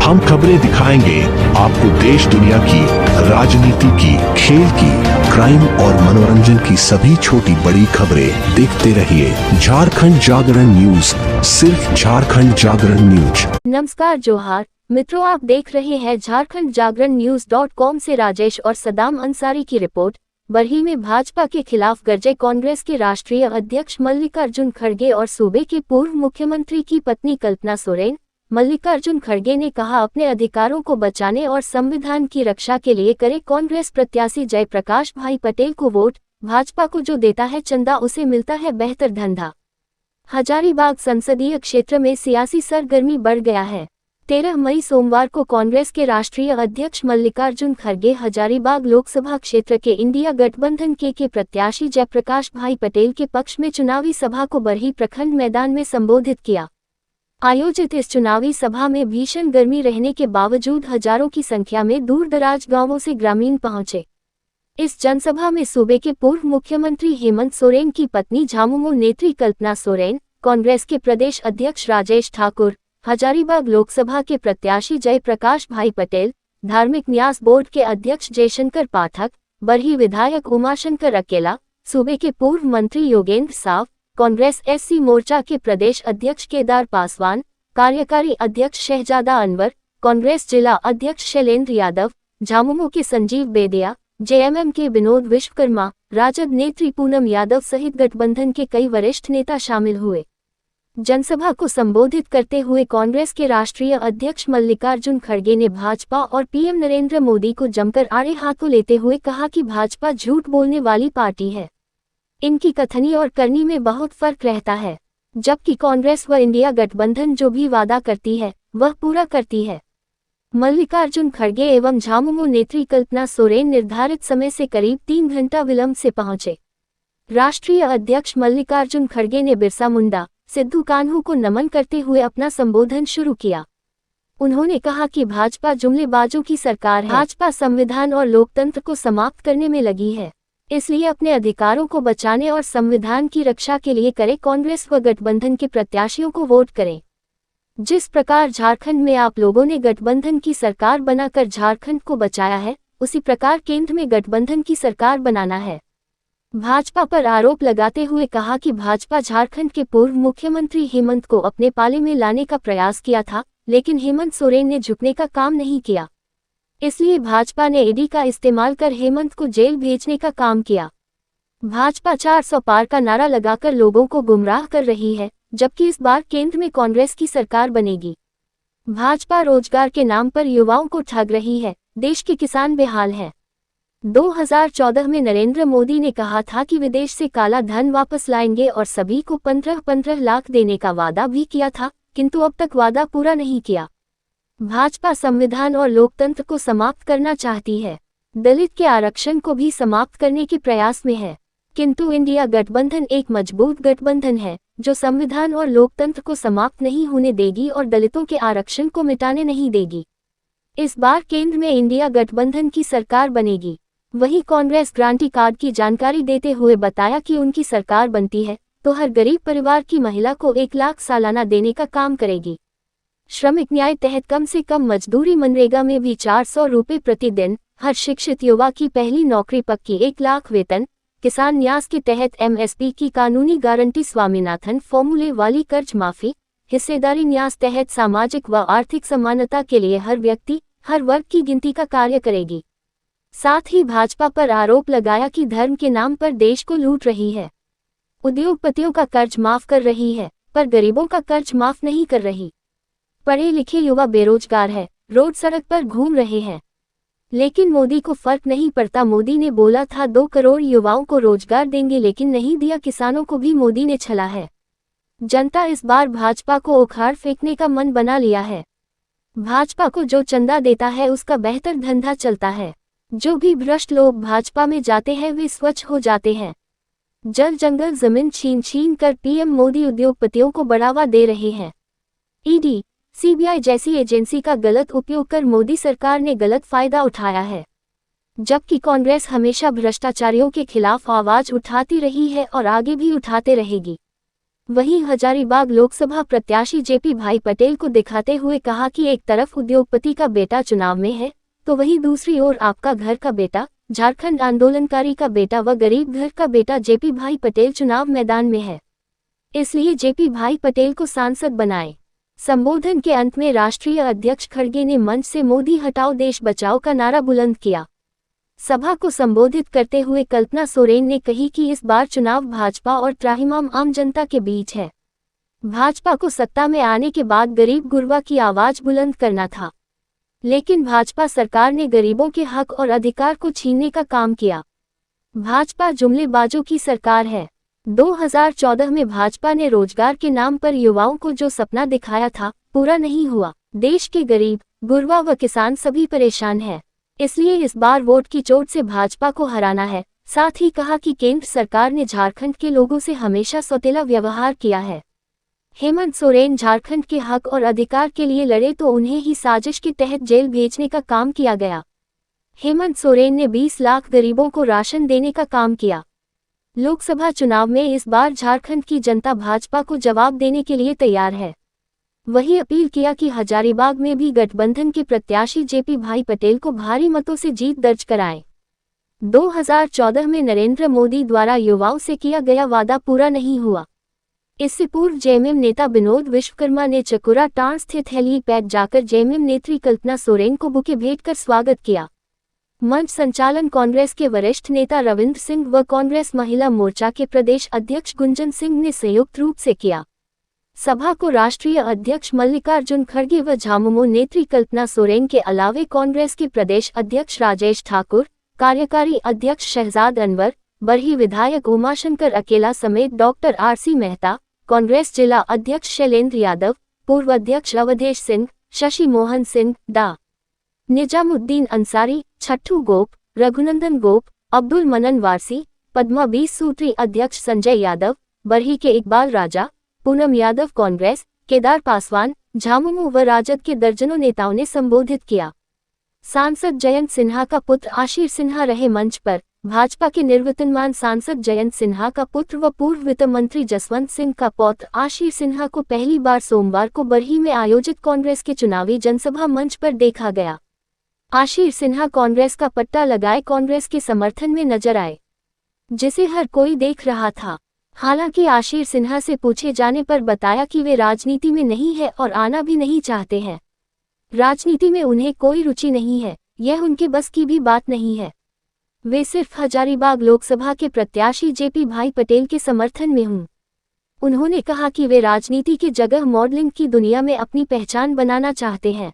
हम खबरें दिखाएंगे आपको देश दुनिया की, राजनीति की, खेल की, क्राइम और मनोरंजन की सभी छोटी बड़ी खबरें। देखते रहिए झारखंड जागरण न्यूज, सिर्फ झारखंड जागरण न्यूज। नमस्कार जोहार मित्रों, आप देख रहे हैं झारखंड जागरण न्यूज.com से राजेश और सदाम अंसारी की रिपोर्ट। बरही में भाजपा के खिलाफ गरजे कांग्रेस के राष्ट्रीय अध्यक्ष मल्लिकार्जुन खड़गे और सूबे के पूर्व मुख्यमंत्री की पत्नी कल्पना सोरेन। मल्लिकार्जुन खड़गे ने कहा, अपने अधिकारों को बचाने और संविधान की रक्षा के लिए करे कांग्रेस प्रत्याशी जयप्रकाश भाई पटेल को वोट। भाजपा को जो देता है चंदा उसे मिलता है बेहतर धंधा। हजारीबाग संसदीय क्षेत्र में सियासी सरगर्मी बढ़ गया है। 13 मई सोमवार को कांग्रेस के राष्ट्रीय अध्यक्ष मल्लिकार्जुन खड़गे हजारीबाग लोकसभा क्षेत्र के इंडिया गठबंधन के प्रत्याशी जयप्रकाश भाई पटेल के पक्ष में चुनावी सभा को बरही प्रखंड मैदान में संबोधित किया। आयोजित इस चुनावी सभा में भीषण गर्मी रहने के बावजूद हजारों की संख्या में दूर दराज गांवों से ग्रामीण पहुंचे। इस जनसभा में सूबे के पूर्व मुख्यमंत्री हेमंत सोरेन की पत्नी झामुमो नेत्री कल्पना सोरेन, कांग्रेस के प्रदेश अध्यक्ष राजेश ठाकुर, हजारीबाग लोकसभा के प्रत्याशी जयप्रकाश भाई पटेल, धार्मिक न्यास बोर्ड के अध्यक्ष जयशंकर पाठक, बरही विधायक उमाशंकर अकेला, सूबे के पूर्व मंत्री योगेंद्र साव, कांग्रेस एससी मोर्चा के प्रदेश अध्यक्ष केदार पासवान, कार्यकारी अध्यक्ष शहजादा अनवर, कांग्रेस जिला अध्यक्ष शैलेंद्र यादव, झामुमो के संजीव बेदिया, जेएमएम के विनोद विश्वकर्मा, राजद नेत्री पूनम यादव सहित गठबंधन के कई वरिष्ठ नेता शामिल हुए। जनसभा को संबोधित करते हुए कांग्रेस के राष्ट्रीय अध्यक्ष मल्लिकार्जुन खड़गे ने भाजपा और पीएम नरेंद्र मोदी को जमकर आड़े हाथों लेते हुए कहा कि भाजपा झूठ बोलने वाली पार्टी है। इनकी कथनी और करनी में बहुत फर्क रहता है, जबकि कांग्रेस व इंडिया गठबंधन जो भी वादा करती है वह पूरा करती है। मल्लिकार्जुन खड़गे एवं झामुमो नेत्री कल्पना सोरेन निर्धारित समय से करीब 3 घंटा विलंब से पहुंचे। राष्ट्रीय अध्यक्ष मल्लिकार्जुन खड़गे ने बिरसा मुंडा, सिद्धू कान्हू को नमन करते हुए अपना संबोधन शुरू किया। उन्होंने कहा कि भाजपा जुमलेबाजों की सरकार है। भाजपा संविधान और लोकतंत्र को समाप्त करने में लगी है, इसलिए अपने अधिकारों को बचाने और संविधान की रक्षा के लिए करे कांग्रेस व गठबंधन के प्रत्याशियों को वोट करें। जिस प्रकार झारखंड में आप लोगों ने गठबंधन की सरकार बनाकर झारखंड को बचाया है, उसी प्रकार केंद्र में गठबंधन की सरकार बनाना है। भाजपा पर आरोप लगाते हुए कहा कि भाजपा झारखंड के पूर्व मुख्यमंत्री हेमंत को अपने पाले में लाने का प्रयास किया था, लेकिन हेमंत सोरेन ने झुकने का काम नहीं किया। इसलिए भाजपा ने ईडी का इस्तेमाल कर हेमंत को जेल भेजने का काम किया। भाजपा 400 पार का नारा लगाकर लोगों को गुमराह कर रही है, जबकि इस बार केंद्र में कांग्रेस की सरकार बनेगी। भाजपा रोजगार के नाम पर युवाओं को ठग रही है। देश के किसान बेहाल हैं। 2014 में नरेंद्र मोदी ने कहा था कि विदेश से काला धन वापस लाएंगे और सभी को 15-15 लाख देने का वादा भी किया था, किंतु अब तक वादा पूरा नहीं किया। भाजपा संविधान और लोकतंत्र को समाप्त करना चाहती है। दलित के आरक्षण को भी समाप्त करने के प्रयास में है, किंतु इंडिया गठबंधन एक मजबूत गठबंधन है जो संविधान और लोकतंत्र को समाप्त नहीं होने देगी और दलितों के आरक्षण को मिटाने नहीं देगी। इस बार केंद्र में इंडिया गठबंधन की सरकार बनेगी। वहीं कांग्रेस ग्रांटी कार्ड की जानकारी देते हुए बताया कि उनकी सरकार बनती है तो हर गरीब परिवार की महिला को 1 लाख सालाना देने का काम करेगी। श्रमिक न्याय तहत कम से कम मजदूरी, मनरेगा में भी 400 रुपये प्रतिदिन, हर शिक्षित युवा की पहली नौकरी पक्की, 1 लाख वेतन, किसान न्यास के तहत एमएसपी की कानूनी गारंटी, स्वामीनाथन फॉर्मूले वाली कर्ज माफी, हिस्सेदारी न्यास तहत सामाजिक व आर्थिक समानता के लिए हर व्यक्ति, हर वर्ग की गिनती का कार्य करेगी। साथ ही भाजपा पर आरोप लगाया कि धर्म के नाम पर देश को लूट रही है। उद्योगपतियों का कर्ज माफ कर रही है, पर गरीबों का कर्ज माफ नहीं कर रही। पढ़े लिखे युवा बेरोजगार है, रोड सड़क पर घूम रहे हैं, लेकिन मोदी को फर्क नहीं पड़ता। मोदी ने बोला था 2 करोड़ युवाओं को रोजगार देंगे, लेकिन नहीं दिया। किसानों को भी मोदी ने छला है। जनता इस बार भाजपा को उखाड़ फेंकने का मन बना लिया है। भाजपा को जो चंदा देता है उसका बेहतर धंधा चलता है। जो भी भ्रष्ट लोग भाजपा में जाते हैं वे स्वच्छ हो जाते हैं। जल जंगल जमीन छीन कर पीएम मोदी उद्योगपतियों को बढ़ावा दे रहे हैं। ईडी, सीबीआई जैसी एजेंसी का गलत उपयोग कर मोदी सरकार ने गलत फायदा उठाया है, जबकि कांग्रेस हमेशा भ्रष्टाचारियों के खिलाफ आवाज उठाती रही है और आगे भी उठाते रहेगी। वहीं हजारीबाग लोकसभा प्रत्याशी जेपी भाई पटेल को दिखाते हुए कहा कि एक तरफ उद्योगपति का बेटा चुनाव में है, तो वहीं दूसरी ओर आपका घर का बेटा, झारखंड आंदोलनकारी का बेटा व गरीब घर का बेटा जेपी भाई पटेल चुनाव मैदान में है। इसलिए जेपी भाई पटेल को सांसद बनाएं। संबोधन के अंत में राष्ट्रीय अध्यक्ष खड़गे ने मंच से मोदी हटाओ देश बचाओ का नारा बुलंद किया। सभा को संबोधित करते हुए कल्पना सोरेन ने कही कि इस बार चुनाव भाजपा और त्राहिमाम आम जनता के बीच है। भाजपा को सत्ता में आने के बाद गरीब गुरबा की आवाज बुलंद करना था, लेकिन भाजपा सरकार ने गरीबों के हक और अधिकार को छीनने का काम किया। भाजपा जुमलेबाजों की सरकार है। 2014 में भाजपा ने रोजगार के नाम पर युवाओं को जो सपना दिखाया था, पूरा नहीं हुआ। देश के गरीब, गुरबा व किसान सभी परेशान हैं। इसलिए इस बार वोट की चोट से भाजपा को हराना है। साथ ही कहा कि केंद्र सरकार ने झारखंड के लोगों से हमेशा सौतेला व्यवहार किया है। हेमंत सोरेन झारखंड के हक और अधिकार के लिए लड़े तो उन्हें ही साजिश के तहत जेल भेजने का काम किया गया। हेमंत सोरेन ने 20 लाख गरीबों को राशन देने का काम किया। लोकसभा चुनाव में इस बार झारखंड की जनता भाजपा को जवाब देने के लिए तैयार है। वही अपील किया कि हजारीबाग में भी गठबंधन के प्रत्याशी जेपी भाई पटेल को भारी मतों से जीत दर्ज कराएं। 2014 में नरेंद्र मोदी द्वारा युवाओं से किया गया वादा पूरा नहीं हुआ। इससे पूर्व जेएमएम नेता विनोद विश्वकर्मा ने चकुरा टांड़ स्थित हेलीपैड जाकर जेएमएम नेत्री कल्पना सोरेन को बुके भेंट कर स्वागत किया। मंच संचालन कांग्रेस के वरिष्ठ नेता रविंद्र सिंह व कांग्रेस महिला मोर्चा के प्रदेश अध्यक्ष गुंजन सिंह ने संयुक्त रूप से किया। सभा को राष्ट्रीय अध्यक्ष मल्लिकार्जुन खड़गे व झामुमो नेत्री कल्पना सोरेन के अलावे कांग्रेस के प्रदेश अध्यक्ष राजेश ठाकुर, कार्यकारी अध्यक्ष शहजाद अनवर, बरही विधायक उमाशंकर अकेला समेत डॉक्टर आरसी मेहता, कांग्रेस जिला अध्यक्ष शैलेंद्र यादव, पूर्व अध्यक्ष अवधेश सिंह, शशि मोहन सिंह, डा निजामुद्दीन अंसारी, छट्टू गोप, रघुनंदन गोप, अब्दुल मनन वारसी, पद्मा 20 सूत्री अध्यक्ष संजय यादव, बरही के इकबाल राजा, पूनम यादव कांग्रेस, केदार पासवान, झामुमो व राजद के दर्जनों नेताओं ने संबोधित किया। सांसद जयंत सिन्हा का पुत्र आशीर सिन्हा रहे मंच पर। भाजपा के निर्वर्तमान सांसद जयंत सिन्हा का पुत्र व पूर्व वित्त मंत्री जसवंत सिंह का पौत्र आशीर सिन्हा को पहली बार सोमवार को बरही में आयोजित कांग्रेस के चुनावी जनसभा मंच पर देखा गया। आशीर सिन्हा कांग्रेस का पट्टा लगाए कांग्रेस के समर्थन में नजर आए, जिसे हर कोई देख रहा था। हालांकि आशीर सिन्हा से पूछे जाने पर बताया कि वे राजनीति में नहीं है और आना भी नहीं चाहते हैं। राजनीति में उन्हें कोई रुचि नहीं है, यह उनके बस की भी बात नहीं है। वे सिर्फ हजारीबाग लोकसभा के प्रत्याशी जेपी भाई पटेल के समर्थन में हूं। उन्होंने कहा कि वे राजनीति की जगह मॉडलिंग की दुनिया में अपनी पहचान बनाना चाहते हैं।